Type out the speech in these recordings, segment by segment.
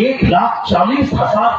1,40,000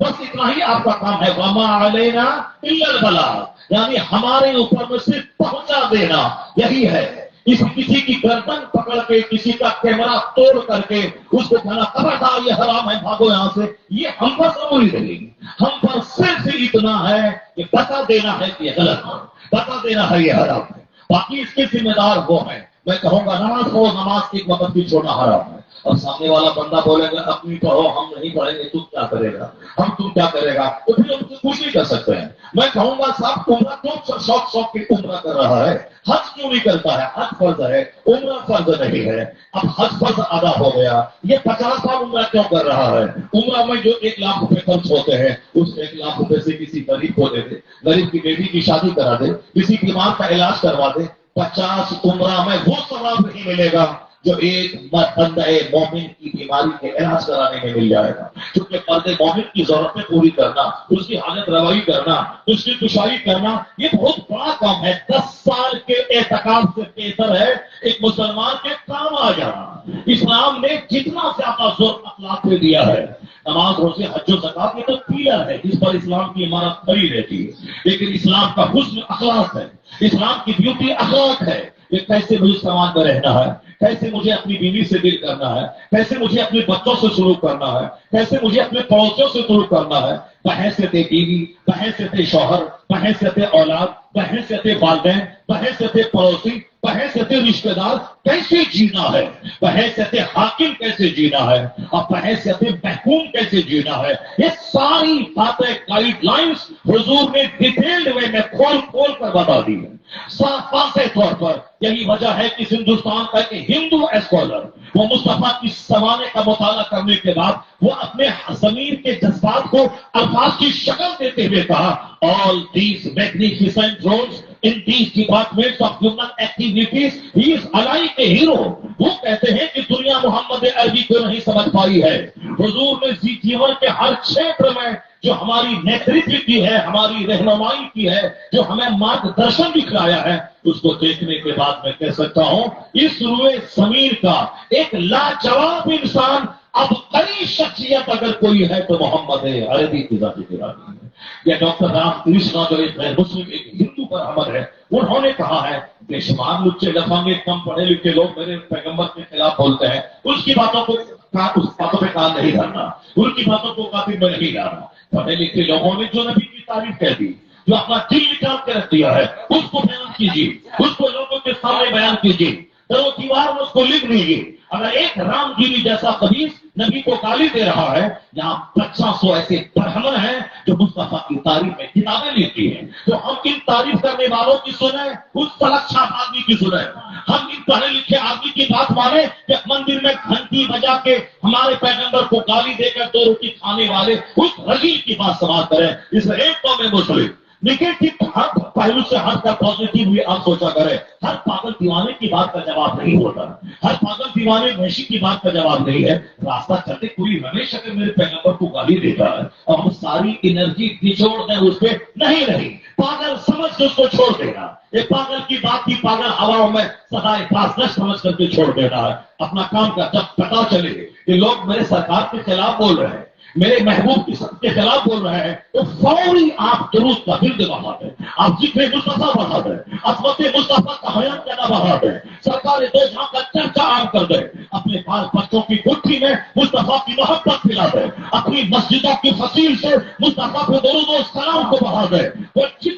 بس اتنا ہی آپ کا کام ہے. وما علینا الا البلاغ، یعنی ہمارے اوپر میں صرف پہنچا دینا، یہی ہے. کسی کی گردن پکڑ کے، کسی کا کیمرہ توڑ کر کے اس کو کہنا خبردار یہ حرام ہے بھاگو یہاں سے، یہ ہم پر ضروری نہیں. ہم پر صرف اتنا ہے کہ بتا دینا ہے کہ یہ غلط ہے، بتا دینا ہے یہ حرام ہے. باقی اس کے ذمہ دار وہ ہیں. میں کہوں گا نماز ہو، نماز کی وقت بھی چھوڑنا حرام ہے. اور سامنے والا بندہ بولے گا اپنی پڑھو، ہم نہیں پڑھیں گے، تم کیا کرے گا، تم کیا کرے گا، تو پھر ہم کچھ نہیں کر سکتے ہیں. میں کہوں گا صاحب عمرہ کیوں شوق کی عمرہ کر رہا ہے، حج کیوں نہیں کرتا ہے؟ حج فرض ہے، عمرہ فرض نہیں ہے. اب حج فرض ادا ہو گیا، یہ 50 سال عمرہ کیوں کر رہا ہے؟ عمرہ میں جو 1 لاکھ روپے خرچ ہوتے ہیں، اس 1 لاکھ روپے سے کسی غریب کو دے دے، غریب کی بیٹی کی شادی کرا دے، کسی بیمار کا علاج کروا دے. 50 عمرہ میں وہ ثواب نہیں ملے گا جو ایک بندہ مومن کی بیماری کے علاج کرانے میں مل جائے گا. کیونکہ مرد مومن کی ضرورتیں پوری کرنا، اس کی حالت روائی کرنا، اس کی کشائی کرنا، یہ بہت بڑا کام ہے. 10 سال کے اعتکاف سے بہتر ہے ایک مسلمان کے کام آ جانا. اسلام نے جتنا زیادہ زور اخلاق پہ دیا ہے، نماز روزے حج و زکات یہ تو پیلر ہے جس پر اسلام کی عمارت کھڑی رہتی ہے. لیکن اسلام کا حسن اخلاق ہے، اسلام کی بیوٹی اخلاق ہے. کہ کیسے مجھے سماج میں رہنا ہے، کیسے مجھے اپنی بیوی سے ڈیل کرنا ہے، کیسے مجھے اپنے بچوں سے سلوک کرنا ہے، کیسے مجھے اپنے پڑوسیوں سے سلوک کرنا ہے، بحیثیت بیوی، بحیثیت شوہر، بحیثیت اولاد، بحیثیت والدین، بحیثیت پڑوسی، بحیثیت رشتے دار کیسے جینا ہے، بحیثیت حاکم کیسے جینا ہے، اور بحیثیت محکوم کیسے جینا ہے. یہ ساری باتیں گائیڈ لائنس حضور نے ڈیٹیلڈ وے میں کھول کر بتا دی ہے صاف واضح طور پر. یہی وجہ ہے کہ ہندوستان کا ایک ہندو اسکالر وہ مصطفیٰ کی زمانے کا مطالعہ کرنے کے بعد وہ اپنے ضمیر کے جذبات کو الفاظ کی شکل دیتے ہوئے کہا all these magnificent roles in these departments of human activities he is alike a hero. وہ کہتے ہیں کہ دنیا محمد عربی کو نہیں سمجھ پائی ہے. حضور نے جیون کے ہر چھیتر میں جو ہماری نیترتو کی ہے، ہماری رہنمائی کی ہے، جو ہمیں مارگ درشن دکھلایا ہے، اس کو دیکھنے کے بعد میں کہہ سکتا ہوں اس روئے زمین کا ایک لاجواب انسان، اب بڑی شخصیت اگر کوئی ہے تو محمد عربی کی ذات گرامی ہے. یا ڈاکٹر رام کرشنا جو ایک غیر مسلم ایک ہندو پر عمل ہے، انہوں نے کہا ہے بے شمار لچے لفنگے کم پڑھے لکھے لوگ میرے پیغمبر کے خلاف بولتے ہیں، اس کی باتوں پہ کام نہیں کرنا، ان کی باتوں کو کافر میں نہیں لانا. پڑھے لکھے لوگوں نے جو نبی کی تعریف کہہ دی، جو اپنا دل نکال کے رکھ دیا ہے، اس کو بیان کیجیے، اس کو لوگوں کے سامنے بیان کیجیے، چلو دیوار میں اس کو لکھ لیجیے. اگر ایک رام گیری جیسا خبیث نبی کو گالی دے رہا ہے، یہاں 500 ایسے برہمن ہیں جو مصطفیٰ کی تعریف میں کتابیں لکھتی ہیں، تو ہم ان تعریف کرنے والوں کی سنیں، اس سلک چھاپ آدمی کی سنیں. ہم ان پڑھے لکھے آدمی کی بات مانیں کہ مندر میں گھنٹی بجا کے ہمارے پیغمبر کو گالی دے کر 2 روٹی کھانے والے اس رجیل کی بات سماعت کریں. اس ایک قوم مسلم نگیٹو ہر پہلو سے ہر کا پازیٹو بھی آپ سوچا کریں. ہر پاگل دیوانے کی بات کا جواب نہیں ہوتا، ہر پاگل دیوانے وحشی کی بات کا جواب نہیں ہے. راستہ چلتے کوئی ہمیشہ کہ میرے پیغمبر کو گالی دیتا ہے اور ہم ساری انرجی نچوڑ دیں اس پہ، نہیں رہی. پاگل سمجھ کے اس کو چھوڑ دینا، یہ پاگل کی بات کی پاگل ہواؤں میں سدائے پاس سمجھ کر کے چھوڑ دینا ہے. اپنا کام کا جب پتا چلے کہ لوگ میرے سرکار کے خلاف بول رہے ہیں، میرے محبوب کی سب کے خلاف بول رہے ہیں، تو فوری آپ درود کا دل بڑھا دیں، آپ ذکر مصطفیٰ بڑھا دیں، عظمت مصطفیٰ کا بیان کرنا بڑھا دیں، سرکار دو جہاں کا چرچا عام کر دیں، اپنے بال بچوں کی گٹھی میں مصطفیٰ کی محبت پھیلا دیں، اپنی مسجدوں کی فصیل سے مصطفیٰ کو درود و سلام کو بڑھا دیں.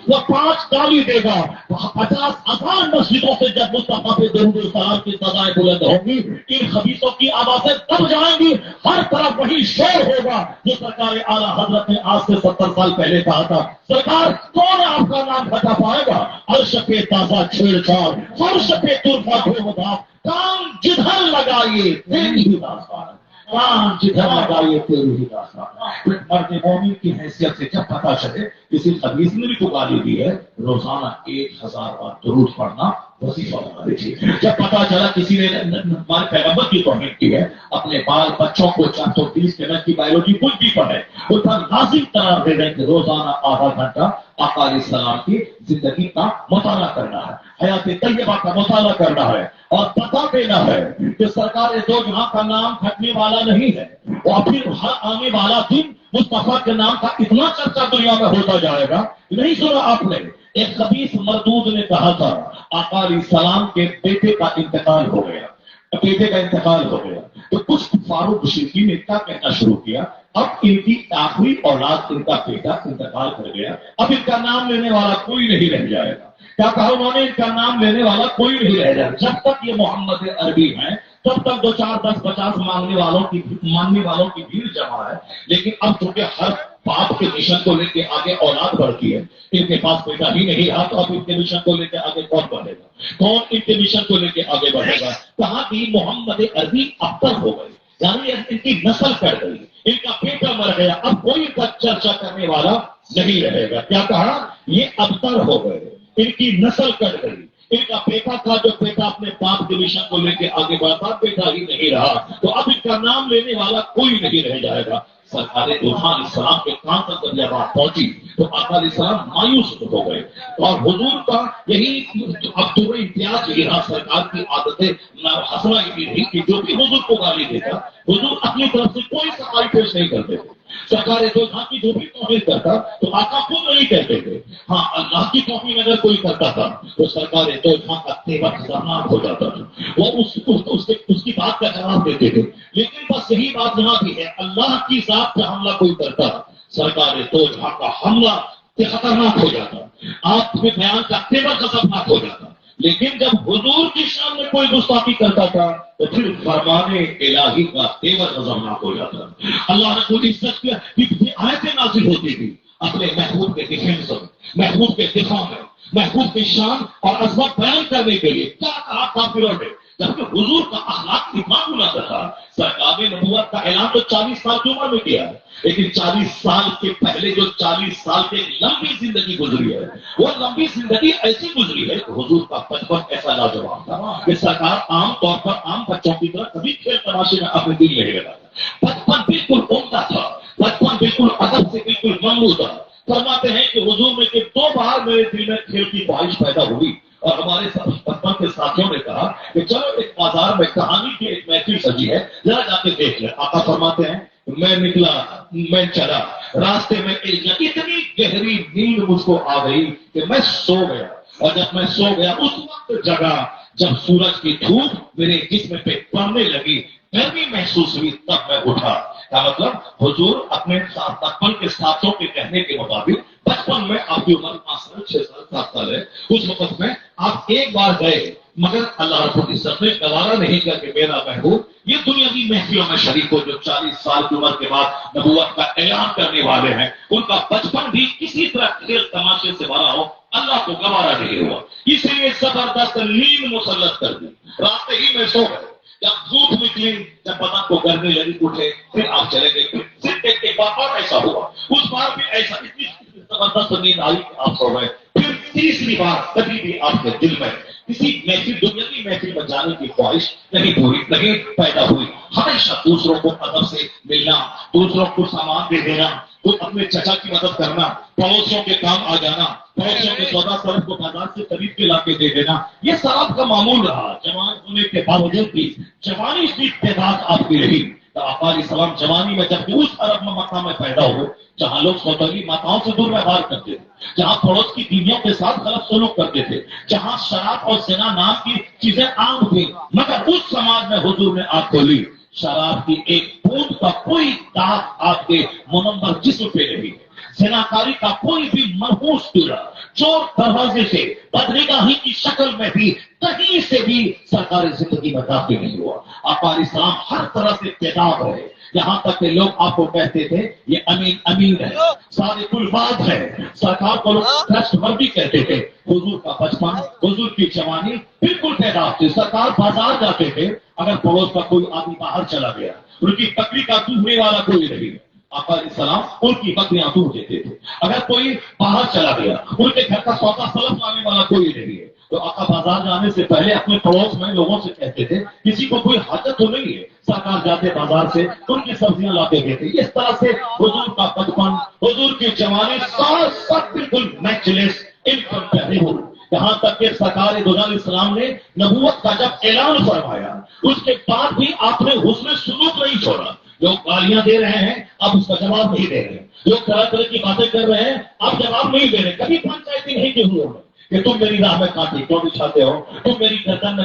وہ 5 گالی دے گا، 50,000 مسجدوں سے جب مصطفیٰ پہ درود و سلام کی سزائیں بلند ہوں گی، ان خبیثوں کی آوازیں دب جائیں گی، ہر طرف وہی شور ہوگا جو سرکار اعلیٰ حضرت نے آج سے 70 سال پہلے کہا تھا. سرکار کون آپ کا نام ہٹا پائے گا؟ عرش پہ تازہ چھیڑ چھاڑ، فرش پہ طرفہ دھو دھاپ، کام جدھر لگائیے تیری ہی داستان، کام جدھر لگائیے تیری ہی داستان. مرد مومن کی حیثیت سے جب پتا چلے کسی خبیث نے بھی تو گالی دی ہے، روزانہ 1000 بار درود پڑھنا وظیفہ بنا دیجیے. جب پتا چلا کسی نے ہمارے پیغمبر کی توہین کی ہے، اپنے بال بچوں کو 430 کے کی بایولوجی کچھ بھی پڑھے، ان پر لازم قرار دے دیں کہ روزانہ آدھا گھنٹہ آقا علیہ السلام کی زندگی کا مطالعہ کرنا ہے، حیات طیبہ کا مطالعہ کرنا ہے، اور بتا دینا ہے کہ سرکار دو جہاں کا نام ہٹنے والا نہیں ہے، اور پھر ہر آنے والا دن مصطفیٰ کے نام کا اتنا چرچا دنیا میں ہوتا جائے گا. نہیں سنا آپ نے؟ ایک خبیث مردود نے کہا تھا آقا علیہ السلام کے بیٹے کا انتقال ہو گیا، تو کچھ فاروق مشرکین نے کیا کہنا شروع کیا، اب ان کی آخری اولاد ان کا بیٹا انتقال کر گیا، اب ان کا نام لینے والا کوئی نہیں رہ جائے گا. کیا کہا انہوں نے؟ ان کا نام لینے والا کوئی نہیں رہ جائے گا. جب تک یہ محمد عربی ہیں تب تک 2 4 10 50 مانگنے والوں کی بھیڑ جمع ہے. لیکن اب چونکہ ہر باپ کے مشن کو لے کے آگے اولاد بڑھتی ہے، ان کے پاس بیٹا ہی نہیں رہا، تو اب ان کے مشن کو لے کے آگے کون بڑھے گا؟ کون ان کے مشن کو لے کے آگے بڑھے گا؟ کہاں کی محمد عربی ابتر ہو گئی، یعنی ان کی نسل کٹ گئی، ان کا بیٹا مر گیا، اب کوئی چرچا کرنے والا نہیں رہے گا. کیا کہا؟ یہ ابتر ہو گئے، ان کی نسل کٹ گئی. ان کا بیٹا تھا جو بیٹا اپنے باپ کے مشن کو لے کے آگے بڑھتا، بیٹا ہی نہیں رہا، تو اب ان کا نام لینے والا کوئی نہیں رہ جائے گا. سرکار دو جہاں علیہ السلام کے کان تک جب یہ بات پہنچی تو آقا علیہ السلام مایوس ہو گئے. اور حضور کا یہی اب تو امتیاز یہی رہا، سرکار کی عادتیں حسنا یہ رہی کہ جو بھی حضور کو گالی دیتا، حضور اپنی طرف سے کوئی صفائی پیش نہیں کرتے تھے. سرکار دو جہاں کی جو بھی توہین کرتا تو آقا خود نہیں کہتے تھے. ہاں، اللہ کی توہین اگر کوئی کرتا تھا تو سرکار دو جہاں کا تیور خطرناک ہو جاتا تھا، وہ اس کی بات کا جواب دیتے تھے. لیکن بس یہی بات یہاں بھی ہے، اللہ کی ذات پہ حملہ کوئی کرتا، سرکار دو جہاں کا حملہ خطرناک ہو جاتا، آپ کے بیان کا تیور خطرناک ہو جاتا. لیکن جب حضور کی شان میں کوئی گستاخی کرتا تھا تو پھر فرمان الہی کا تیور خطرناک ہو جاتا. اللہ نے کوئی عزت کی آیتیں نازل ہوتی تھی اپنے محبوب کے ڈیفینس میں، محبوب کے دفاع میں، محبوب کی شان اور عظمت بیان کرنے کے لیے. کیا کہا کافروں نے؟ جبکہ حضور کا اخلاق اتنا بلند تھا. سرکار نبوت کا اعلان تو 40 سال کی عمر میں کیا ہے، لیکن 40 سال کے پہلے جو 40 سال کی لمبی زندگی گزری ہے، وہ لمبی زندگی ایسی گزری ہے کہ حضور کا بچپن ایسا لاجواب تھا کہ سرکار عام طور پر عام بچوں کی طرح کبھی کھیل تماشے میں اپنے دل نہیں لگاتا. بچپن بالکل عمدہ تھا، بچپن بالکل ادب سے بالکل ممنوع تھا. فرماتے ہیں کہ حضور میں کہ 2 بار میرے دل میں کھیل کی خواہش پیدا ہوئی، اور ہمارے بچپن کے ساتھیوں نے کہا کہ چلو ایک بازار میں کہانی کی ایک محفل سجی ہے، ذرا جا کے دیکھ لیں. آقا فرماتے ہیں میں نکلا، میں چلا، راستے میں اتنی گہری نیند مجھ کو آ گئی کہ میں سو گیا. اور جب میں سو گیا اس وقت جگہ جب سورج کی دھوپ میرے جسم پہ پڑنے لگی، گرمی محسوس ہوئی، تب میں اٹھا. کا مطلب حضور اپنے بچپن کے ساتھیوں کے کہنے کے مطابق بچپن میں آپ کی عمر 5 سال 6 سال 7 سال ہے، اس وقت میں آپ ایک بار گئے، مگر اللہ رب العزت نے گوارا نہیں کیا کہ میرا محبوب یہ دنیاوی محفلوں میں شریک ہو جو 40 سال کی عمر کے بعد نبوت کا اعلان کرنے والے ہیں، ان کا بچپن بھی کسی طرح کھیل تماشے سے بھرا ہو، اللہ کو گوارا نہیں ہوا. اس لیے زبردست نیند مسلط کر دی، راستے ہی میں سو گئے. جب دھوپ نکلی، جب پتہ کو گرنے لگی، اٹھے، پھر آپ چلے گئے. پھر ایک بار اور ایسا ہوا، اس بار بھی ایسا، اتنی زبردست نیند آئی کہ آپ سو گئے. پھر تیسری بار کبھی بھی آپ کے دل میں کسی محفل دنیاوی محفل میں جانے کی خواہش نہیں پیدا ہوئی. ہمیشہ دوسروں کو ادب سے ملنا، دوسروں کو سامان دے دینا، خود اپنے چچا کی مدد کرنا، پڑوسیوں کے کام آ جانا، پڑوسیوں کے سودا سرف کو بازار سے خرید کے لا کے دے دینا، یہ سب آپ کا معمول رہا. جوان ہونے کے باوجود بھی جوانی کی تعداد آپ کی رہی. تو آقا علیہ السلام جوانی میں جب اس عرب مکہ میں پیدا ہوئے جہاں لوگ سوتیلی ماتاؤں سے دور ویوہار کرتے تھے، جہاں پڑوس کی بیویوں کے ساتھ غلط سلوک کرتے تھے، جہاں شراب اور زنا نام کی چیزیں عام تھیں، مگر اس سماج میں حضور نے آنکھ کھولی. شراب کی ایک بوند کا کوئی داغ آپ کے منور جسم پہ نہیں، زناکاری کا کوئی بھی منحوس ٹورا، چور دروازے سے بدنگاہی کی شکل میں بھی کہیں سے بھی سرکار زندگی میں داخل نہیں ہوا. آقا علیہ السلام ہر طرح سے تیزاب رہے، یہاں تک کہ لوگ آپ کو کہتے تھے یہ امین ہے، صادق الوعد ہے، سرکار کو لوگ ٹرسٹ ورتھی کہتے تھے. حضور کا بچپن، حضور کی جوانی بالکل تیزاب تھی. سرکار بازار جاتے تھے، اگر پڑوس کا کوئی آدمی باہر چلا گیا، ان کی بکری کا دودھنے والا کوئی نہیں، آقا علیہ السلام ان کی بکریاں دودھ دیتے تھے. اگر کوئی باہر چلا گیا، ان کے گھر کا سودا سلف لانے والا کوئی نہیں ہے، تو آقا بازار جانے سے پہلے اپنے پڑوس میں لوگوں سے کہتے تھے کسی کو کوئی حاجت تو نہیں ہے، سرکار جاتے بازار سے ان کی سبزیاں لاتے گئے تھے. اس طرح سے حضور کا بچپن، حضور کی جوانی سب بالکل میچلیس انکمپیریبل. یہاں تک کہ سرکار دو علیہ السلام نے نبوت کا جب اعلان فرمایا اس کے بعد بھی آپ نے حسن سلوک نہیں چھوڑا. لوگ گالیاں دے رہے ہیں، اب اس کا جواب نہیں دے رہے، لوگ طرح طرح کی باتیں کر رہے ہیں، اب جواب نہیں دے رہے. کبھی پنچایتی نہیں کی ہوئی کہ تم میری راہ میں کانٹے کیوں بچھاتے ہو، تم میری گردن میں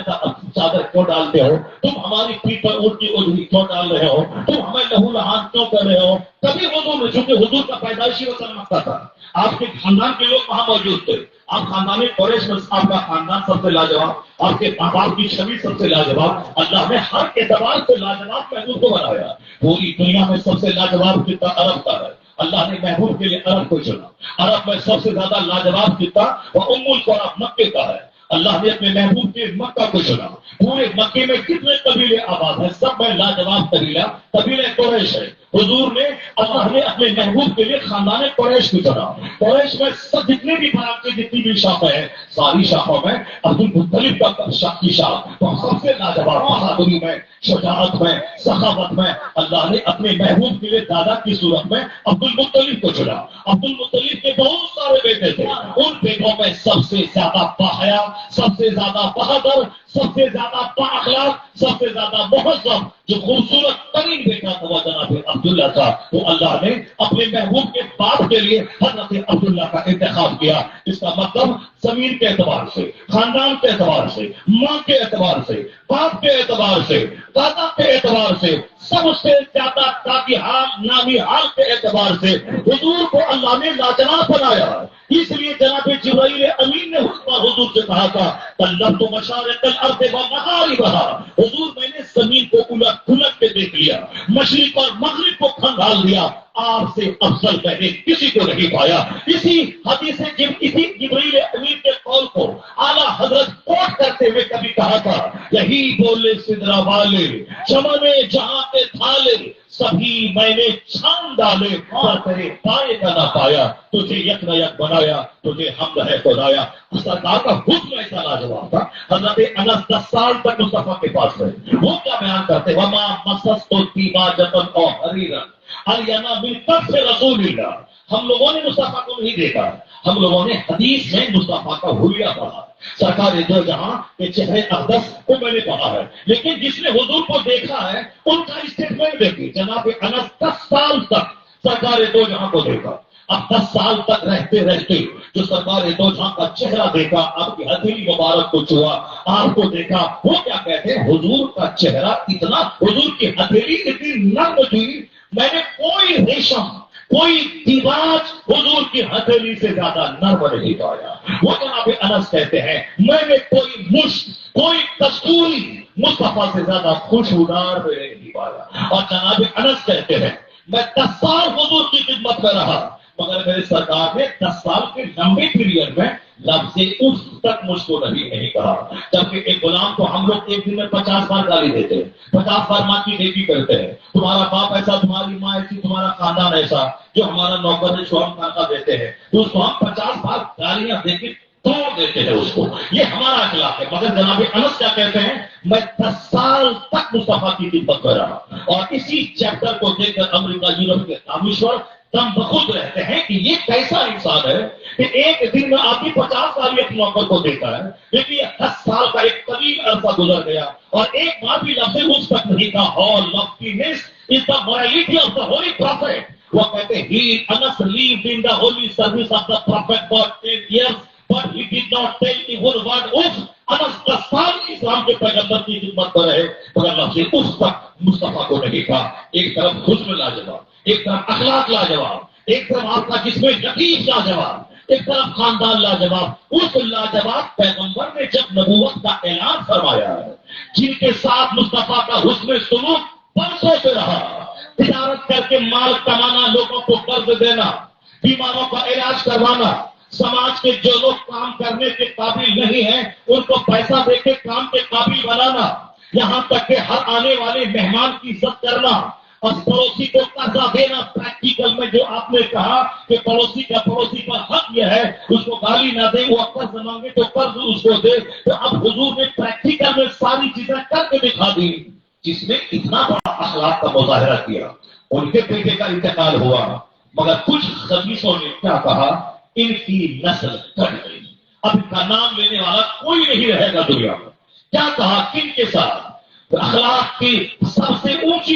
چادر کیوں ڈالتے ہو، تم ہماری پیٹھ پر اونٹ کی اجڑی کیوں ڈال رہے ہو، تم ہمیں لہو لہان کیوں کر رہے ہو. کبھی حضور نے، چونکہ حضور کا پیدائشی وطن مکہ تھا، آپ کے خاندان کے لوگ وہاں موجود تھے، آپ خاندان قریش میں آپ کا خاندان سب سے لاجواب، آپ کے باپ کی چھوی سب سے لاجواب. اللہ نے ہر اعتبار سے لاجواب محبوب کو بنایا. پوری دنیا میں سب سے لاجواب کتنا عرب کا ہے، اللہ نے محبوب کے لیے عرب کو چنا. عرب میں سب سے زیادہ لاجواب کتنا وہ ام القری مکے کا ہے. اللہ نے اپنے محبوب کے مکہ کو چنا. پورے مکے میں کتنے قبیلے آباد ہیں، سب میں لاجواب قبیلہ قریش ہے. حضور نے، اللہ نے اپنے محبوب کے لیے خاندان قریش کو چنا. قریش میں سب جتنے بھی برادری، جتنی بھی شاخیں ہیں، ساری شاخوں میں عبد المطلب کا شاخ کی شاخ تو سب سے لاجواب، بہادری میں، شجاعت میں، سخاوت میں اللہ نے اپنے محبوب کے لیے دادا کی صورت میں عبد المطلب کو چنا. عبد المطلب کے بہت سارے بیٹے تھے، ان بیٹوں میں سب سے زیادہ باحیا، سب سے زیادہ بہادر، سب سے زیادہ بااخلاق، سب سے زیادہ مہذب، جو خوبصورت ترین بیٹا تھا وہ جناب عبداللہ تھا. تو اللہ نے اپنے محبوب کے باپ کے لیے حضرت عبداللہ کا انتخاب کیا. اس کا مطلب زمین کے اعتبار سے، خاندان کے اعتبار سے، ماں کے اعتبار سے، باپ کے اعتبار سے، دادا کے اعتبار سے، سب سے زیادہ دادی حال، نامی حال کے اعتبار سے حضور کو اللہ نے لاجواب بنایا. اس لیے جناب جبرائیل امین نے حضور سے کہا تھا، کلمت مشارق الارض و مغاربها، حضور میں نے زمین کو الٹ پلٹ کے دیکھ لیا، مشرق اور مغرب کو کھنگال دیا، آپ سے افضل میں نے کسی کو نہیں پایا. اسی حدیث اسی جبرائیل امین کے قول کو اعلیٰ حضرت کوٹ کرتے ہوئے کبھی کہا تھا، یہی بولے سدرا والے چمنے جہاں کے تھالے، سبھی میں نے چھان ڈالے پر تیرے پائے کا نہ پایا، تجھے یک نہ یک بنایا، تجھے حمد ہے خدایا. سرکار کا حکم ایسا لاجواب تھا. حضرت انس 10 سال تک مصطفیٰ کے پاس رہے. وہ کیا بیان کرتے، وما مسست دیباجۃ او حریرا الینا من طرف رسول اللہ. ہم لوگوں نے مصطفیٰ کو نہیں دیکھا، ہم لوگوں نے حدیث میں مصطفیٰ کا حلیہ پڑھا. سرکار دو جہاں کے چہرے اقدس کو میں نے پڑھا ہے، لیکن جس نے حضور کو دیکھا ہے ان کا اسٹیٹمنٹ دیکھی. جناب انس 10 سال تک سرکار دو جہاں کو دیکھا. اب 10 سال تک رہتے رہتے جو سرکار دو جہاں کا چہرہ دیکھا، آپ کی ہتھیلی مبارک کو چھوا، آپ کو دیکھا، وہ کیا کہتے ہیں، حضور کا چہرہ اتنا، حضور کی ہتھیلی اتنی نرم تھی، میں نے کوئی ریشم، کوئی دیواج حضور کی ہتھیلی سے زیادہ نرم نہیں پایا. وہ جناب انس کہتے ہیں، میں نے کوئی مشک، کوئی کستوری مصطفیٰ سے زیادہ خوشبودار نہیں پایا. اور جناب انس کہتے ہیں، میں 10 سال حضور کی خدمت میں رہا، مگر میرے سرکار نے 10 سال کے لمبے پیریڈ میں لفظ اس تک مجھ کو نہیں کہا. جبکہ ایک غلام کو ہم لوگ ایک دن میں 50 بار گالی دیتے ہیں، 50 بار ماں کی نیکی کرتے ہیں، تمہارا باپ ایسا، تمہاری ماں ایسی، تمہارا خاندان ایسا، جو ہمارا نوکر ہے، شوہر خانہ دیتے ہیں، تو اس کو ہم 50 بار گالیاں دے کے توڑ دیتے ہیں اس کو. یہ ہمارا اخلاق ہے. مگر جناب انس کیا کہتے ہیں، میں 10 سال تک مصطفیٰ کی خدمت میں رہا. اور اسی چیپٹر کو دیکھ کر امریکہ، یورپ کے دانشور دم بخود رہتے ہیں کہ یہ کیسا انسان ہے کہ ایک دن میں آپ کی 50 سال ایک نوکر کو دیکھا ہے، لیکن یہ 10 سال کا ایک طویل عرصہ گزر گیا اور ایک بار بھی لفظ اس تک نہیں کہا. All loftiness is the morality of the holy prophet. وہ کہتے ہیں he Anas lived in the holy service of the prophet for 10 years but he did not tell the whole word of. انس 10 سال اسلام کے پیغمبر کی خدمت پر رہے مگر لفظ اس تک مصطفیٰ کو نہیں کہا. ایک طرف حسن لاجواب، ایک طرف اخلاق لاجواب، ایک طرف آپ کا جسم یقین لاجواب، ایک طرف خاندان لاجواب. اس لاجواب پیغمبر نے جب نبوت کا اعلان فرمایا ہے، جن کے ساتھ مصطفیٰ کا حسن سلوک برسوں سے رہا، تجارت کر کے مال کمانا، لوگوں کو قرض دینا، بیماروں کا علاج کروانا، سماج کے جو لوگ کام کرنے کے قابل نہیں ہیں ان کو پیسہ دے کے کام کے قابل بنانا، یہاں تک کہ ہر آنے والے مہمان کی عزت کرنا اور پڑوسی کو قرضہ دینا. پریکٹیکل میں جو آپ نے کہا کہ پڑوسی کا پڑوسی پر حق یہ ہے اس کو گالی نہ دے، وہ قرض مانگے تو قرض اس کو دے. تو اب حضور نے پریکٹیکل میں ساری چیزیں کر کے دکھا دی، جس میں اتنا بڑا اخلاق کا مظاہرہ کیا. ان کے بیٹے کا انتقال ہوا مگر کچھ خبیثوں نے کیا کہا، ان کی نسل کٹ گئی، اب ان کا نام لینے والا کوئی نہیں رہے گا دنیا میں. کیا کہا، کن کے ساتھ، اخلاق کی سب سے اونچی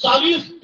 40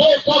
200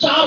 4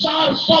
400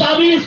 40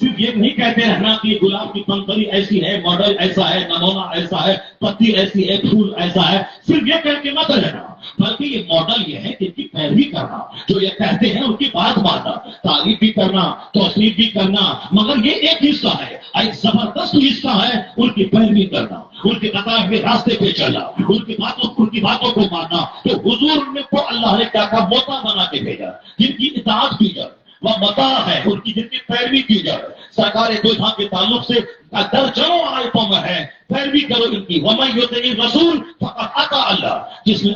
صرف یہ نہیں کہتے رہنا کہ گلاب کی پنکھڑی ایسی ہے، ماڈل ایسا ہے، نمونہ ایسا ہے، پتی ایسی ہے، پھول ایسا ہے، صرف یہ کہہ کے مت رہنا، بلکہ یہ ماڈل یہ ہے کہ ان کی پیروی کرنا، جو یہ کہتے ہیں ان کی بات ماننا، تعریف بھی کرنا، توصیف بھی کرنا، مگر یہ ایک حصہ ہے، ایک زبردست حصہ ہے ان کی پیروی کرنا، ان کے بتائے ہوئے راستے پہ چلنا، ان کی باتوں کو ماننا۔ تو حضور نے کو اللہ نے کیا کہا، موتا بنا کے بھیجا، جن کی اطاعت کی جائے، وہ متا ہے ان کی، جن کی پیروی کی جائے۔ سرکار دو جہاں کے تعلق سے درجنوں آیتوں میں ہے، پیروی کرو ان کی۔ وَمَن يُطِعِ الرَّسُولَ فَقَدْ أَطَاعَ اللَّهَ، جس نے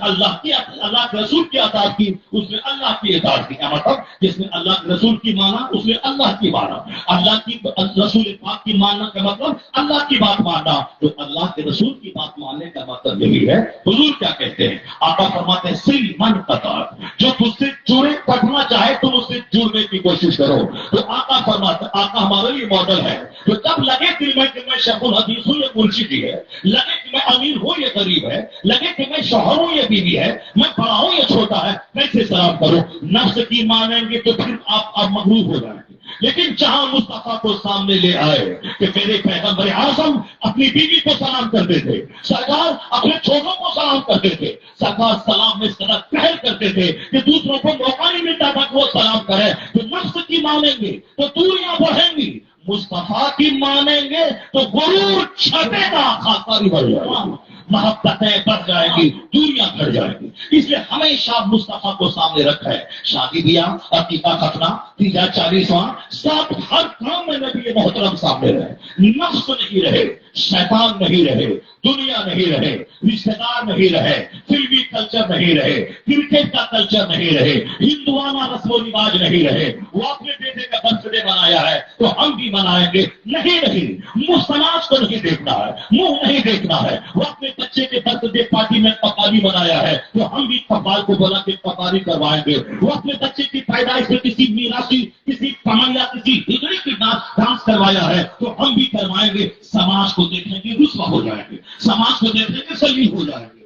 اللہ کے رسول کی اطاعت کی اس نے اللہ کی اطاعت کی۔ کیا مطلب؟ جس نے اللہ کے رسول کی مانا اس نے اللہ کی مانا، اللہ کی رسول پاک کی ماننا کا مطلب اللہ کی بات ماننا، تو اللہ کے رسول کی بات ماننے کا مطلب یہی ہے۔ حضور کیا کہتے ہیں؟ آقا فرماتے ہیں سِل من قطع، جو تجھ سے جڑے کٹنا چاہے تم اس سے جڑنے کی کوشش کرو۔ تو آقا فرماتے، آقا ہمارا یہ ماڈل ہے، جو جب لگے دل میں کہ میں شیخ الحدیث ہوں، یہ مرشد ہی ہے، لگے کہ میں امیر ہوں، یہ غریب ہے، لگے کہ میں شوہر ہوں، یہ بیوی ہے، میں بڑا ہوں، یہ چھوٹا ہے، کیسے سلام کرو؟ نفس کی مانیں گے تو پھر آپ مغرور ہو جائیں گے۔ لیکن جہاں مصطفیٰ کو سامنے لے آئے کہ میرے پیغمبر اعظم اپنی بیوی کو سلام کرتے تھے، سرکار اپنے چھوٹوں کو سلام کرتے تھے، سرکار سلام میں صدق پہل کرتے تھے کہ دوسروں کو موقع نہیں ملتا تھا کہ وہ سلام کرے۔ تو نفس کی مانیں گے تو دوریاں بڑھیں گی، مصطفیٰ کی مانیں گے تو غرور چھٹے گا، خاکساری بڑھ جائے گی، محبتیں بڑھ جائیں گی، دوریاں گھٹ جائیں گی۔ اس لیے ہمیشہ مصطفیٰ کو سامنے رکھا ہے۔ شادی بیاہ، عقیقہ ختنہ، تیجا 40واں، سب ہر کام میں نبی محترم سامنے رہے، نفس نہیں رہے، شیطان نہیں رہے، دنیا نہیں رہے، رشتے دار نہیں رہے، فلمی کلچر نہیں رہے، کرکٹ کا کلچر نہیں رہے، ہندوانہ رسم و رواج نہیں رہے۔ وہ اپنے بیٹے کا برتھ ڈے منایا ہے تو ہم بھی منائیں گے، نہیں، سماج کو نہیں دیکھنا ہے، منہ نہیں دیکھنا ہے۔ وہ اپنے بچے کے برتھ ڈے پارٹی میں پکاری منایا ہے تو ہم بھی پکوان کو بولا کہ پکاری کروائیں گے۔ وہ اپنے بچے کی پیدائش میں کسی میراثی، کسی کمایا، کسی ہجڑی کی ڈانس کروایا ہے تو ہم بھی کروائیں گے۔ سماج کو دیکھیں گے رسوا ہو جائیں گے، سماج کو دیکھیں گے سلیم ہو جائیں گے،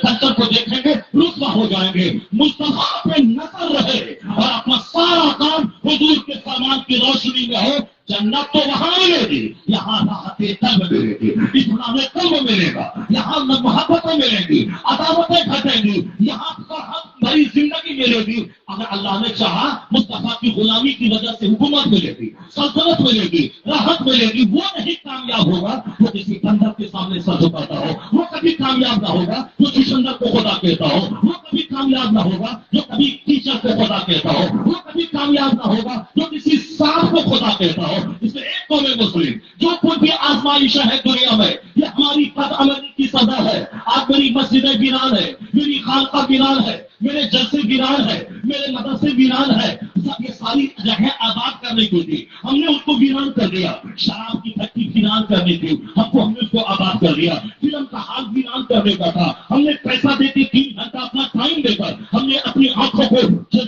کلچر کو دیکھیں گے رسوا ہو جائیں گے۔ مصطفیٰ پہ نظر رہے اور اپنا سارا کام حضور کے فرمان کی روشنی میں ہو، جنت تو وہاں ملے گی، یہاں راحت قلب ملے گی، اطمینان قلب ملے گا، یہاں محبتیں ملیں گی، عداوتیں گھٹیں گی، یہاں فرحت بھری زندگی ملے گی۔ اگر اللہ نے چاہا مصطفیٰ کی غلامی کی وجہ سے حکومت ملے گی، سلطنت ملے گی، راحت ملے گی، وہ نہیں کامیاب ہوگا وہ کسی بندر کے سامنے سر جھکاتا ہو، وہ کبھی کامیاب نہ ہوگا جو سکندر کو خدا کہتا ہو، وہ کبھی کامیاب نہ ہوگا جو کبھی ٹیچر کو خدا کہتا ہو، وہ کبھی کامیاب نہ ہوگا جو کسی سانپ کو خدا کہتا ہو۔ اس میں ایک قوم مسلم جو کوئی بھی آزمائشیں ہے دنیا میں، یہ ہماری بد عملی کی سزا ہے۔ آج میری مسجدیں ویران ہے، میری خانقاہ ویران ہے، میرے جلسے ویران ہے، میرے مدرسے ویران ہے، یہ ساری جگہیں آباد کرنے کی تھی، ہم نے اس کو ویران کر دیا۔ شراب کی فیکٹری ویران کرنی تھی، ہم نے اس کو آباد کر دیا۔ فلم کا حال ویران کرنے کا تھا، ہم نے پیسہ دے کے 3 گھنٹہ اپنا ٹائم دے کر ہم نے اپنی آنکھوں کو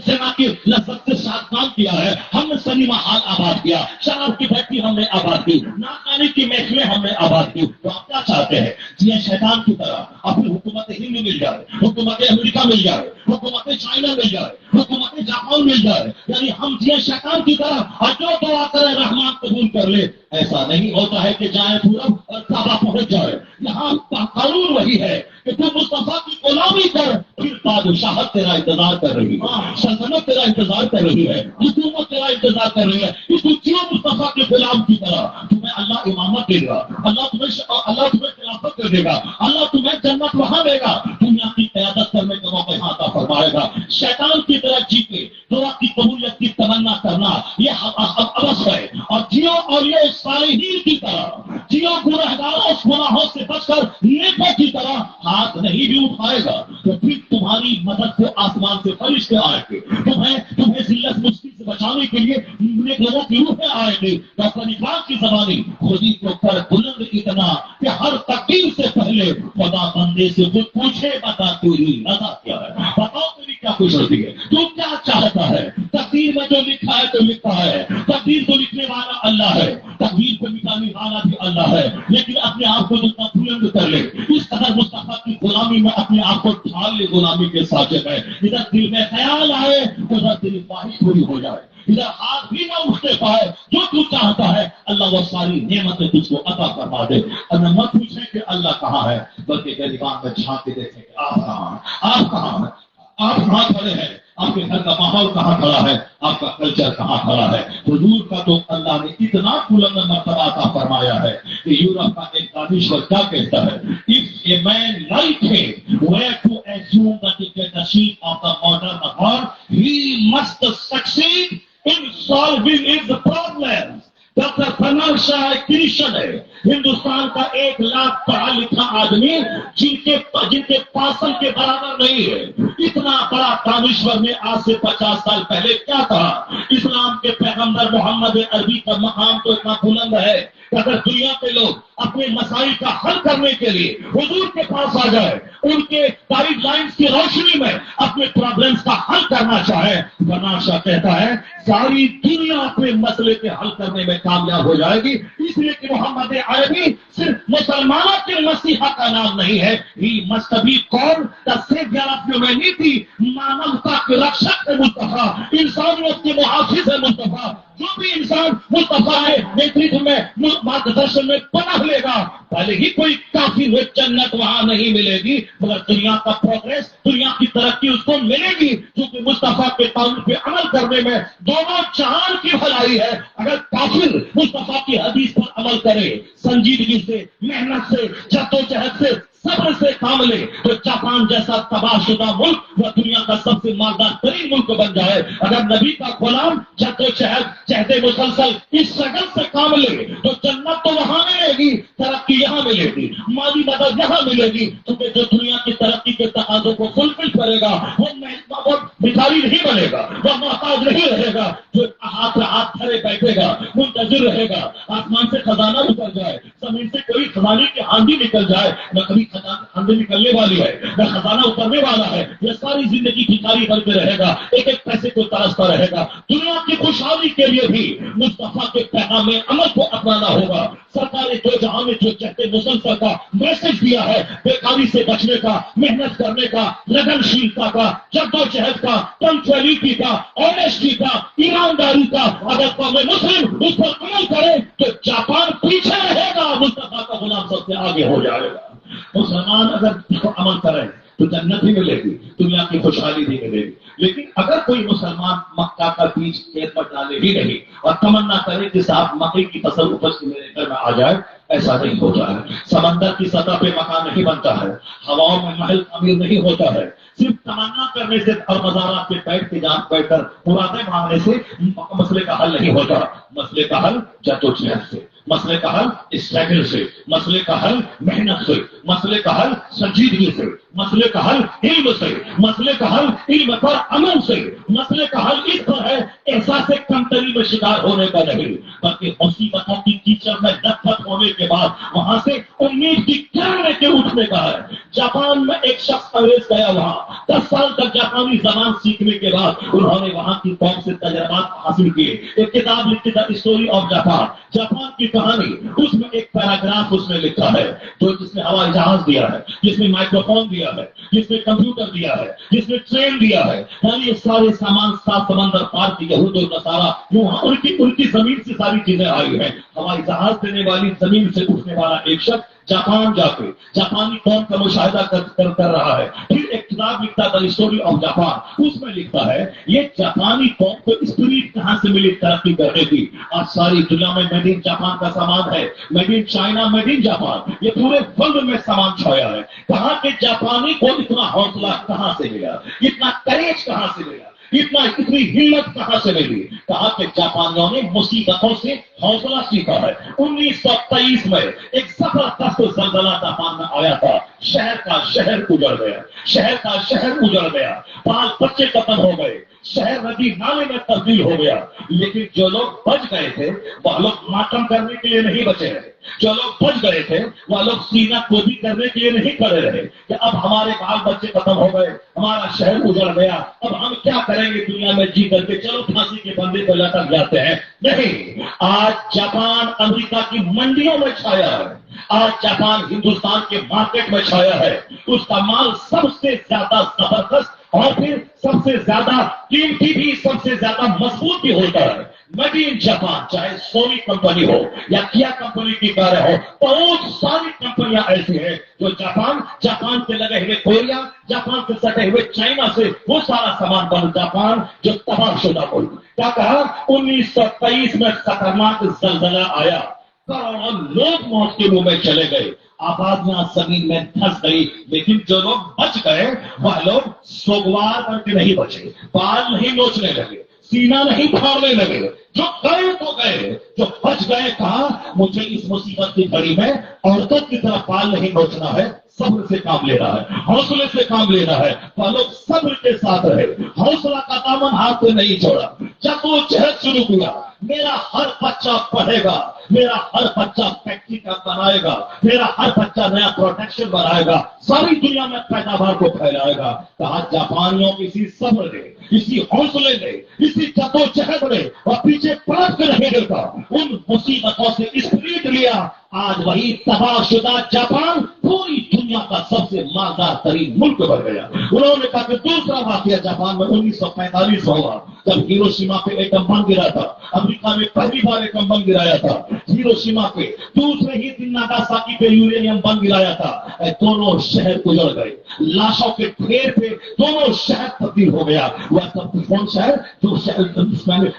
سینا کے لذت سے شادمان کیا ہے، ہم نے سنیما ہال آباد کیا، شراب کی فیکٹری ہم نے آباد کی، ناکانے کی محفلیں ہم نے آباد کی۔ تو آپ کیا چاہتے ہیں؟ یہ شیطان کی طرح اپنی حکومت ہند مل جائے، حکومت امریکہ مل جائے، حکومت چائنا مل جائے، حکومت جاپان مل جائے، یعنی ہم جیے شیطان کی طرح اور جو دعا کرے رحمان قبول کر لے۔ ایسا نہیں ہوتا ہے کہ جائے پورب اور کعبہ پہنچ جائے۔ یہاں قانون وہی ہے کہ تو مصطفیٰ کی غلامی کر، پھر بادشاہت تیرا انتظار کر رہی ہے، سلطنت تیرا انتظار کر رہی ہے، حکومت تیرا انتظار کر رہی ہے۔ اس کو جیو مصطفیٰ کے غلام کی طرح، تمہیں اللہ امامت دے گا، اللہ تمہیں خلافت دے گا، اللہ تمہیں جنت وہاں دے گا، دنیا کی قیادت کرنے کا موقع عطا فرمائے گا۔ شیطان کی طرح جی کے دعا کی قبولیت کی تمنا کرنا یہ ابس ہے، اور جیو اور یہ صالحین کی طرح جیو، گنہگاروں گناہوں سے بچ کر نیکوں کی طرح ہاتھ نہیں بھی اٹھائے گا تو پھر تمہاری مدد کو آسمان سے فرشتے آئیں گے، تمہیں ذلت مشکل سے بچانے کے لیے نیک لوگوں کی روحیں آئیں گی۔ ڈاکٹر اقبال کی زبانی خودی کو کر بلند اتنا کہ ہر تقدیر سے پہلے خدا بندے سے خود پوچھے بتا تیری رضا کیا ہے، بتاؤ تیری کیا خوش ہوتی ہے، تو کیا چاہتا ہے۔ تقدیر میں جو لکھا ہے تو لکھا ہے، تقدیر کو لکھنے والا اللہ ہے، تقدیر کو مٹانے والا بھی اللہ ہے، لیکن اپنے آپ کو جتنا بلند کر لے، اس قدر مصطفیٰ کی غلامی میں اپنے آپ کو ڈھال لے غلامی کے ساجد ہے، ادھر دل میں خیال آئے ادھر دل خواہش پوری ہو جائے، ادھر ہاتھ بھی نہ اٹھتے پائے، جو تو چاہتا ہے اللہ وہ ساری نعمتیں تجھ کو عطا فرما دے۔ اور نہ مت پوچھیں کہ اللہ کہاں ہے، بلکہ غریبان میں جھانک کے دیکھیں کہ آپ کہاں ہیں، آپ کہاں ہیں، آپ کہاں کھڑے ہیں، آپ کے گھر کا ماحول کہاں کھڑا ہے، آپ کا کلچر کہاں کھڑا ہے۔ حضور کا تو اللہ نے اتنا بلند مرتبہ عطا فرمایا ہے کہ یورپ کا ایک دانشور کیا کہتا ہے، if a man like him were to assume the dictatorship of the modern world, he must succeed in solving its problems۔ Doctor فنان شاہ ایک کرسچن ہے، ہندوستان کا 1 لاکھ پڑھا لکھا آدمی جن کے پاسل کے برابر نہیں ہے، اتنا بڑا دانشور نے آج سے 50 سال پہلے کیا کہا۔ اسلام کے پیغمبر محمد عربی کا مقام تو اتنا بلند ہے کہ اگر دنیا کے لوگ اپنے مسائل کا حل کرنے کے لیے حضور کے پاس آ جائے، ان کے گائیڈ لائنز کی روشنی میں اپنے پرابلمز کا حل کرنا چاہے، فنان شاہ کہتا ہے ساری دنیا اپنے مسئلے کے حل کرنے میں کامیاب ہو جائے گی، اس لیے کہ محمد عربی صرف مسلمانوں کے مسیحا کا نام نہیں ہے، he must be called the saviour of humanity, مانوتا کے رکشک ہے مصطفیٰ، انسانیت کے محافظ ہے مصطفیٰ۔ جو بھی انسان مصطفیٰ ہے نیترتو میں مارگدرشن میں پناہ لے گا، پہلے ہی کوئی کافی ہوئے جنت وہاں نہیں ملے گی، مگر دنیا کا پروگریس، دنیا کی ترقی اس کو ملے گی، کیونکہ مصطفیٰ کے قانون پہ عمل کرنے میں دونوں جہان کی بھلائی ہے۔ اگر کافر مصطفیٰ کی حدیث پر عمل کرے، سنجیدگی سے، محنت سے، جدوجہد سے، صبر سے کام لے، تو جاپان جیسا تباہ شدہ ملک وہ دنیا کا سب سے مالدار ترین ملک بن جائے۔ اگر نبی کا غلام جہد مسلسل اس شکل سے کام لے تو جنت تو وہاں ملے گی، ترقی یہاں ملے گی، مالی مدد یہاں ملے گی، کیونکہ جو دنیا کی ترقی کے تقاضوں کو فلفل کرے گا وہ بھکاری نہیں بنے گا، وہ محتاج نہیں رہے گا، جو ہاتھ دھرے بیٹھے گا، منتظر رہے گا آسمان سے خزانہ اتر جائے، زمین سے کوئی خزانے کی آندھی نکل جائے، نہ کبھی آندھی نکلنے والی ہے نہ خزانہ اترنے والا ہے، یہ ساری زندگی بھکاری بن کے رہے گا، ایک ایک پیسے کو ترستا رہے گا۔ دنیا کی خوشحالی کے لیے بھی مصطفیٰ کے پیغام عمل کو اپنانا ہوگا۔ سرکار دو جہاں میں جو چہتے مسلسل کا میسج دیا ہے، بیکاری سے بچنے کا، محنت کرنے کا، لگن شیلتا کا، جدوجہد کا، پنکچوئلٹی کا، آنیسٹی کا، ایمانداری کا، اگر قوم مسلم اس پر عمل کرے تو جاپان پیچھے رہے گا، مصطفیٰ کا غلام سب سے آگے ہو جائے گا۔ مسلمان اگر اس پر عمل کرے تو جنت بھی ملے گی، دنیا کی خوشحالی بھی ملے گی۔ لیکن اگر کوئی مسلمان مکہ کا بیج کھیت پر ڈالے ہی نہیں اور تمنا کرے کہ صاحب مکئی کی فصل اپج کے میرے گھر میں آ جائے، ایسا نہیں ہوتا ہے۔ سمندر کی سطح پہ مکان نہیں بنتا ہے، ہواؤں میں محل تعمیر نہیں ہوتا ہے، صرف تمنا کرنے سے اور مزارات کے بیٹھ کر مرادیں مانگنے سے مسئلے کا حل نہیں ہوتا۔ مسئلے کا حل جدوجہد سے، مسئلے کا حل اسٹرگل سے، مسئلے کا حل محنت سے، مسئلے کا حل سنجیدگی سے، مسئلے کا حل علم سے، مسئلے کا حل علم پر عمل سے، مسئلے کا حل اس پر ہے احساس کمتری میں شکار ہونے کا نہیں، بلکہ مصیبتوں کی کیچڑ میں لت ہونے کے بعد وہاں سے امید کی کرن لے کے اٹھنے کا ہے۔ جاپان میں ایک شخص انگریز گیا، وہاں 10 سال تک جاپانی زبان سیکھنے کے بعد انہوں نے وہاں کی قوم سے تجربات حاصل کیے، ایک کتاب لکھی تھی اسٹوری آف جاپان، جاپان کی کہانی۔ اس میں ایک پیراگراف اس میں لکھا ہے، جس نے ہوائی جہاز دیا ہے، جس نے مائکروفون دیا ہے، جس نے کمپیوٹر دیا ہے، جس نے ٹرین دیا ہے، یعنی یہ سارے سامان 7 سمندر پار کی یہود اور نصارہ ان کی زمین سے ساری چیزیں آئی ہیں۔ ہوائی جہاز دینے والی زمین سے اٹھنے والا ایک شخص جاپان جا کے جاپانی قوم کا مشاہدہ کر رہا ہے، پھر ایک کتاب لکھتا تھا اسٹوری آف جاپان، اس میں لکھتا ہے یہ جاپانی قوم کو اسپرٹ کہاں سے ملی ترقی کرنے کی۔ آج ساری دنیا میں میڈ ان جاپان کا سامان ہے، made in China, made in Japan, یہ پورے ورلڈ میں سامان چھایا ہے۔ کہاں کے جاپانی کو اتنا حوصلہ کہاں سے ملا، اتنا کریج کہاں سے ملا، اتنی ہمت کہاں سے ملی؟ کہا کہ جاپانیوں نے مصیبتوں سے حوصلہ سیکھا ہے۔ 1923 میں ایک زبردست زلزلہ جاپان میں آیا تھا، شہر کا شہر اجڑ گیا، شہر کا شہر اجڑ گیا، 5 بچے ختم ہو گئے، شہر ندی نالے میں تبدیل ہو گیا۔ لیکن جو لوگ بچ گئے تھے وہ لوگ ماتم کرنے کے لیے نہیں بچے رہے، جو لوگ بچ گئے تھے وہ لوگ سینہ کوبی کرنے کے لیے نہیں کھڑے رہے کہ اب ہمارے بال بچے ختم ہو گئے، ہمارا شہر اجڑ گیا، اب ہم کیا کریں گے دنیا میں جی کر کے، چلو پھانسی کے بندے پہ لٹک جاتے ہیں۔ نہیں، آج جاپان امریکہ کی منڈیوں میں چھایا ہے، آج جاپان ہندوستان کے مارکیٹ میں چھایا ہے، اس کا مال سب سے زیادہ زبردست اور پھر سب سے زیادہ قیمتی بھی، سب سے زیادہ مضبوط بھی ہوتا ہے۔ میڈ ان جاپان، چاہے سونی کمپنی ہو یا کیا کمپنی کی کاریں ہو، بہت ساری کمپنیاں ایسی ہیں جو جاپان سے لگے ہوئے کوریا، جاپان سے سٹے ہوئے چائنا سے وہ سارا سامان بن، جاپان جو تباہ شدہ ملک۔ کیا کہا؟ 1923 میں خطرناک زلزلہ آیا، کروڑوں لوگ موت کے منہ میں چلے گئے، آبادیاں زمین میں دھس گئی، لیکن جو لوگ بچ گئے وہ لوگ سوگوار بن کے نہیں بچے، بال نہیں نوچنے لگے، سینہ نہیں پھاڑنے لگے، جو گئے تو گئے، جو بچ گئے کہا مجھے اس مصیبت کی گھڑی میں عورتوں کی طرح بال نہیں نوچنا ہے، صبر سے کام لینا ہے، حوصلے سے کام لینا ہے۔ وہ لوگ صبر کے ساتھ رہے، حوصلہ کا دامن ہاتھ سے نہیں چھوڑا، جدوجہد شروع کیا۔ میرا ہر بچہ پڑھے گا، میرا ہر بچہ فیکٹری کا بنائے گا، میرا ہر بچہ نیا پروڈکشن بنائے گا، ساری دنیا میں پیداوار کو پھیلائے گا۔ کہا جاپانیوں کی اسی صبر نے، اسی حوصلے نے، اسی جدوجہد نے اور پیچھے پلٹ کے نہیں دیتا، ان مصیبتوں سے اسپرٹ لیا، آج وہی تباہ شدہ جاپان پوری دنیا کا سب سے مالدار ترین ملک بن گیا۔ انہوں نے کہا کہ دوسرا واقعہ جاپان میں 1945 ہوا، جب ہیروشیما پہ ایٹم بم گرا تھا، امریکہ میں پہلی بار ایٹم بم گرایا تھا ہیروشیما پہ، دوسرے ہی دن ناگاساکی پہ یورینیم بم گرایا تھا، دونوں شہر اجڑ گئے، لاشوں کے ڈھیر پہ دونوں شہر تبدیل ہو گیا۔ وہ کون شہر؟ جو شہر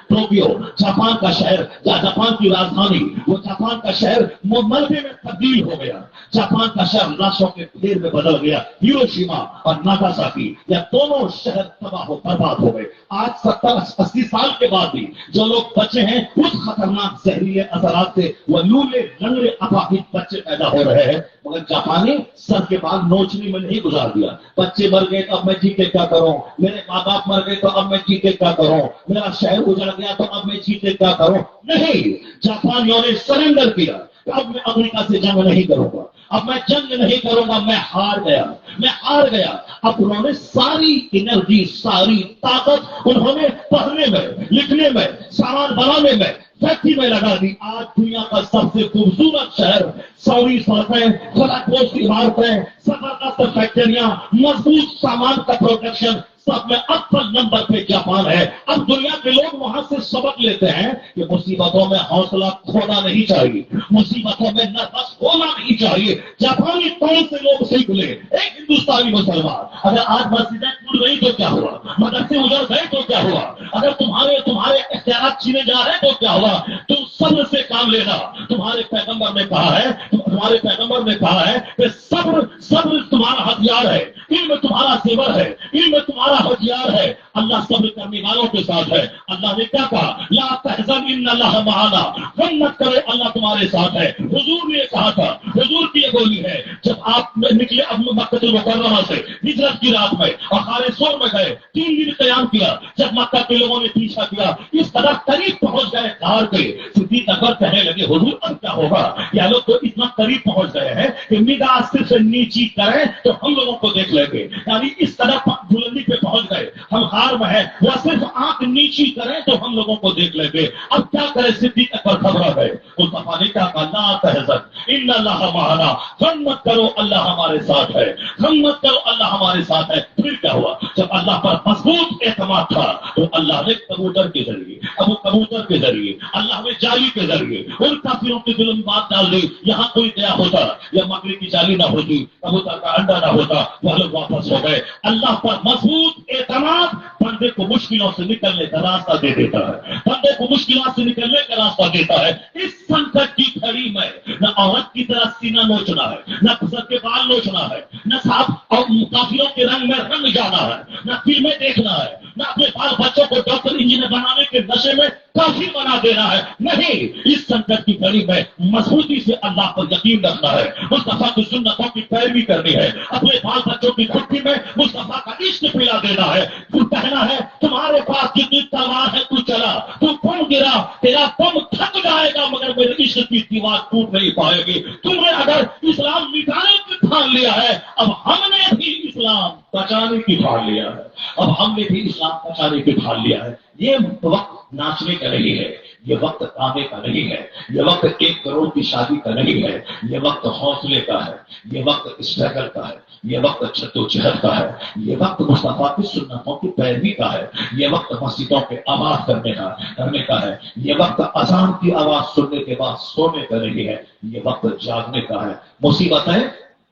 ٹوکیو، جاپان کا شہر، جاپان کی راجدھانی، وہ جاپان کا شہر ملبے میں تبدیل ہو گیا، جاپان کا شہر لاشوں کے ڈھیر میں بدل گیا۔ ہیروشیما اور ناگاساکی یہ دونوں شہر تباہ و برباد ہو گئے۔ آج 70-80 سال کے بعد بھی جو لوگ بچے ہیں اس خطرناک زہریلے اثرات سے وہ لولے لنگڑے اپاہج بچے پیدا ہو رہے ہیں، مگر جاپانی سر کے بال نوچنے میں نہیں گزار دیا۔ بچے مر گئے تو اب میں جی کے کیا کروں، میرے ماں باپ مر گئے تو اب میں جی کے کیا کروں، میرا شہر اجڑ گیا تو اب میں جی کے کیا کروں، نہیں، جاپانیوں نے سرنڈر کیا۔ اب میں امریکہ سے جنگ نہیں کروں گا، اب میں جنگ نہیں کروں گا، میں ہار گیا، میں ہار گیا۔ اب انہوں نے ساری انرجی، ساری طاقت انہوں نے پڑھنے میں، لکھنے میں، سامان بنانے میں، فیکٹری میں لگا دی۔ آج دنیا کا سب سے خوبصورت شہر، سوری سڑکیں، فلک پوش عمارتیں، زبردست فیکٹریاں، مضبوط سامان کا پروڈکشن، سب میں اول نمبر پہ جاپان ہے۔ اب دنیا کے لوگ وہاں سے سبق لیتے ہیں کہ مصیبتوں میں حوصلہ کھونا نہیں چاہیے، مصیبتوں میں نربس ہونا نہیں چاہیے۔ جاپانی کون سے لوگ سیکھ لے؟ ایک ہندوستانی مسلمان، اگر آج مسجدیں ٹوٹ گئی تو کیا ہوا، مدرسے اجڑ گئے تو کیا ہوا، اگر تمہارے اختیارات چھینے جا رہے تو کیا ہوا، تم صبر سے کام لینا۔ تمہارے پیغمبر نے کہا ہے کہ صبر تمہارا ہتھیار ہے، علم تمہارا زیور ہے، علم تمہارا ہتھیار ہے۔ اللہ صبر کرنے والوں کے ساتھ ہے۔ اللہ نے کیا کہا؟ لا تحزن ان اللہ معنا، غم مت کرے اللہ تمہارے ساتھ ہے۔ حضور نے کہا تھا، حضور کی یہ بولی ہے، جب آپ نکلے مکہ المکرمہ سے ہجرت کی رات میں اور غار ثور میں گئے، 3 دن قیام کیا، جب مکہ کے لوگوں نے پیچھا کیا، اس قدر قریب پہنچ گئے غار کے، صدیق اکبر کہنے لگے حضور اب کیا ہوگا؟ یہ لوگ تو اتنا قریب پہنچ گئے ہیں کہ نگاہ صرف نیچی کریں تو ہم لوگوں کو دیکھ لیں گے، یعنی اس قدر بلندی پہ پہنچ گئے، ہم غار میں ہیں، وہ صرف آنکھ نیچی کریں تو ہم لوگوں کو دیکھ لیں گے۔ اب کیا کرے؟ صدیق اکبر گھبرا گئے۔ مصطفیٰ نے کہا لا تحزن ان اللہ معنا، غم مت کرو اللہ ہمارے ساتھ ہے، غم مت کرو اللہ ہمارے ساتھ ہے۔ پھر کیا ہوا؟ جب اللہ پر مضبوط اعتماد تھا تو اللہ نے کبوتر کے ذریعے، کبوتر کے ذریعے، اللہ نے جالی کے ذریعے ان کافروں کے دل میں بات ڈال دی۔ یہاں کوئی گیا ہوتا یا مکڑی کی جالی نہ ہوتی، کبوتر کا انڈا نہ ہوتا، وہ لوگ واپس ہو گئے۔ اللہ پر مضبوط اعتماد بندے کو مشکلوں سے نکلنے کا راستہ دے دیتا ہے، بندے کو مشکلات سے نکلنے کا راستہ دیتا ہے۔ اس سنکٹ کی گھڑی میں نہ عورت کی طرح سینہ نوچنا ہے، نہ سر کے بال نوچنا ہے، نہ صاحب اور کافروں کے رنگ میں رنگ جانا ہے، نہ فلمیں دیکھنا ہے، نہ اپنے بال بچوں کو ڈاکٹر انجینئر بنانے کے نشے میں کافی بنا دینا ہے۔ نہیں، اس سنکٹ کی گھڑی میں مضبوطی سے اللہ پر یقین رکھنا ہے، مصطفیٰ کی سنتوں کی پیروی کرنی ہے، اپنے بال بچوں کی چھٹی میں مصطفیٰ کا عشق پلا دینا ہے۔ تو کہنا ہے تمہارے پاس جتنی تلوار ہے تو چلا، تو بم گرا، تیرا بم تھک جائے گا مگر میرے عشق کی دیوار ٹوٹ نہیں پائے گی۔ تمہیں اگر اسلام مٹانے کی ٹھان لیا ہے، اب ہم نے بھی اسلام بچانے کی ٹھان لیا ہے، اب ہم نے بھی اسلام بچانے کی ٹھان لیا ہے۔ یہ وقت ناچنے کا نہیں ہے، یہ وقت کامے کا نہیں ہے، یہ وقت 1 کروڑ کی شادی کا نہیں ہے، یہ وقت حوصلے کا ہے، یہ وقت اسٹرگل کا ہے، یہ وقت جدوجہد کا ہے، یہ وقت مصطفیٰ کی سنتوں کی پیروی کا ہے، یہ وقت مسجدوں پہ آواز کرنے کا ہے، یہ وقت اذان کی آواز سننے کے بعد سونے کا نہیں ہے، یہ وقت جاگنے کا ہے۔ مصیبتیں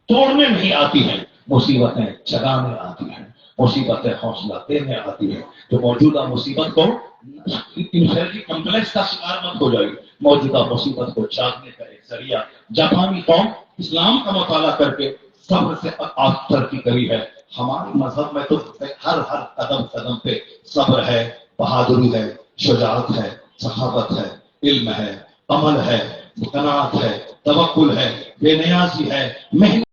توڑنے نہیں آتی ہیں، مصیبتیں جگانے آتی ہیں، مصیبتیں حوصلہ دینے آتی ہیں۔ تو موجودہ مصیبت کو انفیریٹی کمپلیکس کا شکار مت ہو جائے، موجودہ مصیبت کو جاگنے کا ایک ذریعہ۔ جاپانی قوم اسلام کا مطالعہ کر کے صبر سے ترقی کری ہے، ہمارے مذہب میں تو ہر قدم پہ صبر ہے، بہادری ہے، شجاعت ہے، سخاوت ہے، علم ہے، عمل ہے، قناعت ہے، توکل ہے، بے نیازی ہے، محنت